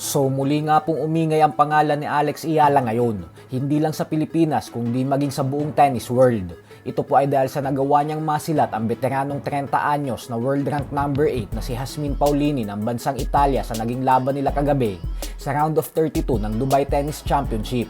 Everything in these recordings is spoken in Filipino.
So muli nga pong umingay ang pangalan ni Alex Ayala ngayon, hindi lang sa Pilipinas kundi maging sa buong tennis world. Ito po ay dahil sa nagawa niyang masilat ang veteranong 30 anyos na world rank number 8 na si Jasmine Paolini ng bansang Italia sa naging laban nila kagabi sa round of 32 ng Dubai Tennis Championship.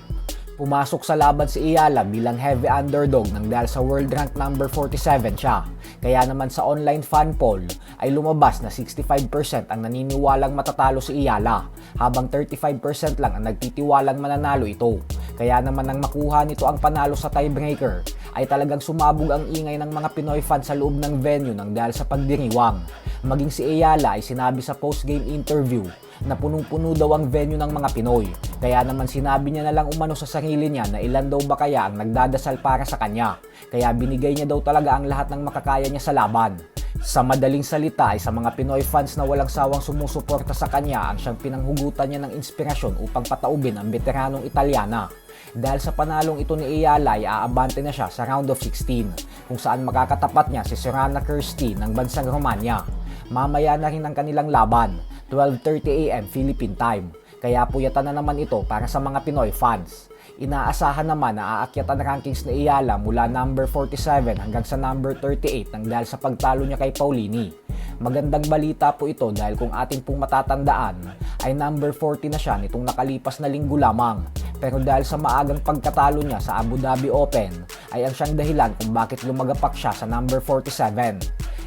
Pumasok sa laban si Ayala bilang heavy underdog nang dahil sa world rank number 47 siya. Kaya naman sa online fan poll ay lumabas na 65% ang naniniwalang matatalo si Ayala, habang 35% lang ang nagtitiwalang mananalo ito. Kaya naman nang makuha nito ang panalo sa tiebreaker, ay talagang sumabog ang ingay ng mga Pinoy fans sa loob ng venue nang dahil sa pagdiriwang. Maging si Ayala ay sinabi sa post-game interview na punong-puno daw ang venue ng mga Pinoy. Kaya naman sinabi niya na lang umano sa sarili niya na ilan daw ba kaya ang nagdadasal para sa kanya. Kaya binigay niya daw talaga ang lahat ng makakaya niya sa laban. Sa madaling salita ay sa mga Pinoy fans na walang sawang sumusuporta sa kanya ang siyang pinanghugutan niya ng inspirasyon upang pataubin ang veteranong Italyana. Dahil sa panalong ito ni Ayala ay aabante na siya sa round of 16 kung saan makakatapat niya si Sorana Cîrstea ng bansang Romania. Mamaya na rin ang kanilang laban, 12:30 AM Philippine time. Kaya puyatan na naman ito para sa mga Pinoy fans. Inaasahan naman na aakyat ang rankings ni Ayala mula number 47 hanggang sa number 38 nang dahil sa pagtalo niya kay Paolini. Magandang balita po ito dahil kung ating pong matatandaan ay number 40 na siya nitong nakalipas na linggo lamang. Pero dahil sa maagang pagkatalo niya sa Abu Dhabi Open ay ang siyang dahilan kung bakit lumagapak siya sa number 47.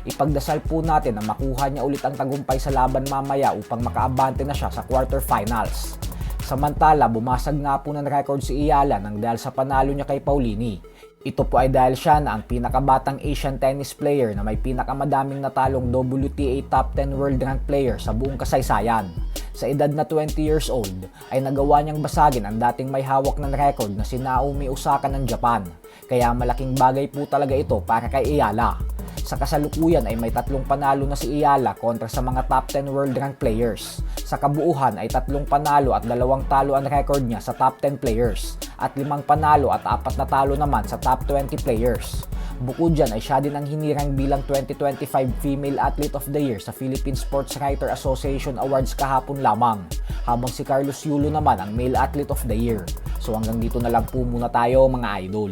Ipagdasal po natin na makuha niya ulit ang tagumpay sa laban mamaya upang makaabante na siya sa quarterfinals. Samantala, bumasag nga po ng record si Ayala nang dahil sa panalo niya kay Paolini. Ito po ay dahil siya na ang pinakabatang Asian tennis player na may pinakamadaming natalong WTA Top 10 World Rank player sa buong kasaysayan. Sa edad na 20 years old, ay nagawa niyang basagin ang dating may hawak ng record na si Naomi Osaka ng Japan. Kaya malaking bagay po talaga ito para kay Ayala. Sa kasalukuyan ay may 3 panalo na si Ayala kontra sa mga top 10 world rank players. Sa kabuuhan ay 3 panalo at 2 talo ang record niya sa top 10 players at 5 panalo at 4 na talo naman sa top 20 players. Bukod dyan ay siya din ang hinirang bilang 2025 Female Athlete of the Year sa Philippine Sports Writer Association Awards kahapon lamang, habang si Carlos Yulo naman ang Male Athlete of the Year. So hanggang dito na lang po muna tayo mga idol.